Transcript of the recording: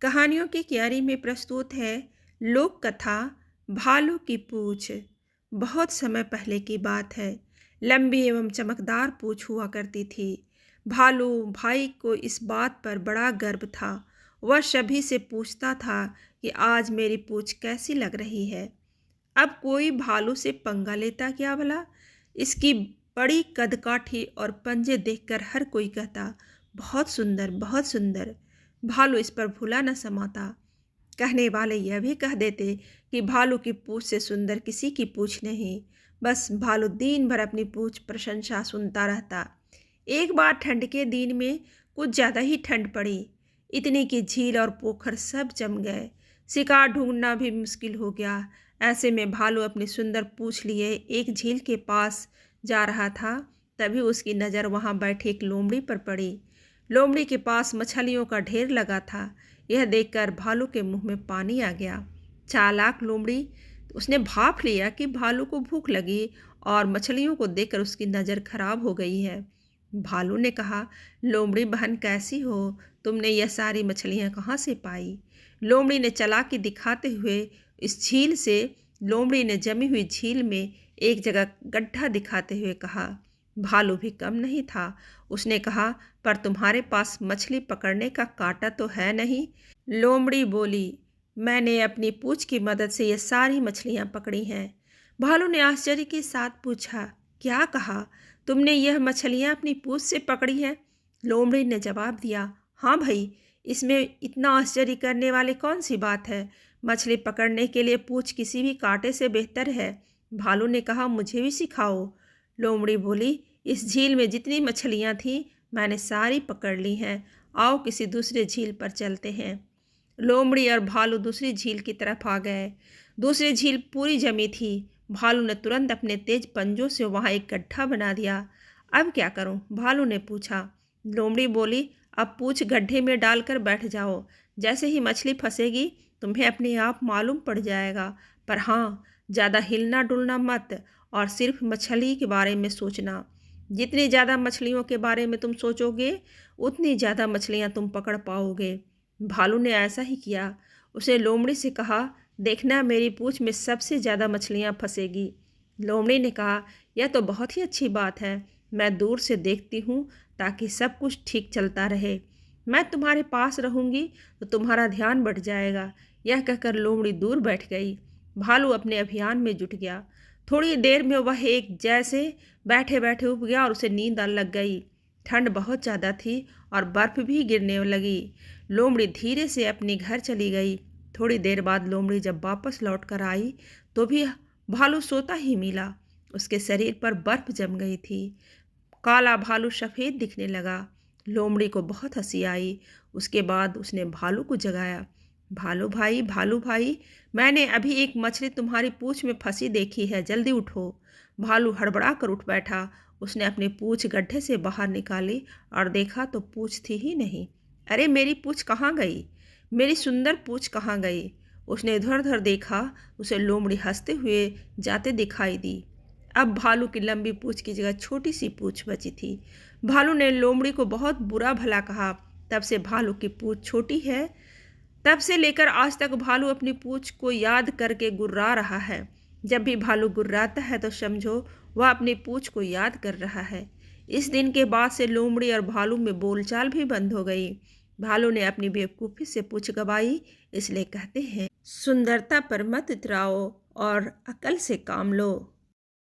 कहानियों की क्यारी में प्रस्तुत है लोक कथा भालू की पूंछ। बहुत समय पहले की बात है। लंबी एवं चमकदार पूंछ हुआ करती थी। भालू भाई को इस बात पर बड़ा गर्व था। वह सभी से पूछता था कि आज मेरी पूंछ कैसी लग रही है। अब कोई भालू से पंगा लेता क्या भला। इसकी बड़ी कदकाठी और पंजे देखकर हर कोई कहता, बहुत सुंदर, बहुत सुंदर। भालू इस पर भूला न समाता। कहने वाले यह भी कह देते कि भालू की पूंछ से सुंदर किसी की पूंछ नहीं। बस भालू दिन भर अपनी पूंछ प्रशंसा सुनता रहता। एक बार ठंड के दिन में कुछ ज़्यादा ही ठंड पड़ी। इतनी कि झील और पोखर सब जम गए। शिकार ढूंढना भी मुश्किल हो गया। ऐसे में भालू अपनी सुंदर पूंछ लिए एक झील के पास जा रहा था। तभी उसकी नज़र वहाँ बैठी एक लोमड़ी पर पड़ी। लोमड़ी के पास मछलियों का ढेर लगा था। यह देखकर भालू के मुंह में पानी आ गया। चालाक लोमड़ी, उसने भाप लिया कि भालू को भूख लगी और मछलियों को देखकर उसकी नज़र खराब हो गई है। भालू ने कहा, लोमड़ी बहन कैसी हो? तुमने यह सारी मछलियाँ कहाँ से पाई? लोमड़ी ने चालाकी दिखाते हुए इस झील से लोमड़ी ने जमी हुई झील में एक जगह गड्ढा दिखाते हुए कहा। भालू भी कम नहीं था। उसने कहा, पर तुम्हारे पास मछली पकड़ने का कांटा तो है नहीं। लोमड़ी बोली, मैंने अपनी पूंछ की मदद से ये सारी मछलियाँ पकड़ी हैं। भालू ने आश्चर्य के साथ पूछा, क्या कहा? तुमने यह मछलियाँ अपनी पूंछ से पकड़ी हैं? लोमड़ी ने जवाब दिया, हाँ भाई, इसमें इतना आश्चर्य करने वाली कौन सी बात है। मछली पकड़ने के लिए पूंछ किसी भी कांटे से बेहतर है। भालू ने कहा, मुझे भी सिखाओ। लोमड़ी बोली, इस झील में जितनी मछलियाँ थीं मैंने सारी पकड़ ली हैं। आओ किसी दूसरे झील पर चलते हैं। लोमड़ी और भालू दूसरी झील की तरफ आ गए। दूसरी झील पूरी जमी थी। भालू ने तुरंत अपने तेज पंजों से वहाँ एक गड्ढा बना दिया। अब क्या करूँ? भालू ने पूछा। लोमड़ी बोली, अब पूंछ गड्ढे में डालकर बैठ जाओ। जैसे ही मछली फंसेगी तुम्हें अपने आप मालूम पड़ जाएगा। पर हाँ, ज़्यादा हिलना डुलना मत और सिर्फ मछली के बारे में सोचना। जितनी ज़्यादा मछलियों के बारे में तुम सोचोगे उतनी ज़्यादा मछलियाँ तुम पकड़ पाओगे। भालू ने ऐसा ही किया। उसने लोमड़ी से कहा, देखना मेरी पूंछ में सबसे ज़्यादा मछलियाँ फंसेगी। लोमड़ी ने कहा, यह तो बहुत ही अच्छी बात है। मैं दूर से देखती हूँ ताकि सब कुछ ठीक चलता रहे। मैं तुम्हारे पास रहूँगी तो तुम्हारा ध्यान बढ़ जाएगा। यह कहकर लोमड़ी दूर बैठ गई। भालू अपने अभियान में जुट गया। थोड़ी देर में वह एक जैसे बैठे बैठे उब गया और उसे नींद आने लग गई। ठंड बहुत ज़्यादा थी और बर्फ़ भी गिरने लगी। लोमड़ी धीरे से अपने घर चली गई। थोड़ी देर बाद लोमड़ी जब वापस लौट कर आई तो भी भालू सोता ही मिला। उसके शरीर पर बर्फ़ जम गई थी। काला भालू सफ़ेद दिखने लगा। लोमड़ी को बहुत हंसी आई। उसके बाद उसने भालू को जगाया। भालू भाई, मैंने अभी एक मछली तुम्हारी पूंछ में फंसी देखी है, जल्दी उठो। भालू हड़बड़ा कर उठ बैठा। उसने अपनी पूंछ गड्ढे से बाहर निकाली और देखा तो पूंछ थी ही नहीं। अरे मेरी पूंछ कहाँ गई? मेरी सुंदर पूंछ कहाँ गई? उसने इधर उधर देखा। उसे लोमड़ी हंसते हुए जाते दिखाई दी। अब भालू की लंबी पूंछ की जगह छोटी सी पूंछ बची थी। भालू ने लोमड़ी को बहुत बुरा भला कहा। तब से भालू की पूंछ छोटी है। तब से लेकर आज तक भालू अपनी पूंछ को याद करके गुर्रा रहा है। जब भी भालू गुर्राता है तो समझो वह अपनी पूंछ को याद कर रहा है। इस दिन के बाद से लोमड़ी और भालू में बोलचाल भी बंद हो गई। भालू ने अपनी बेवकूफ़ी से पूंछ गवाई। इसलिए कहते हैं, सुंदरता पर मत इतराओ और अकल से काम लो।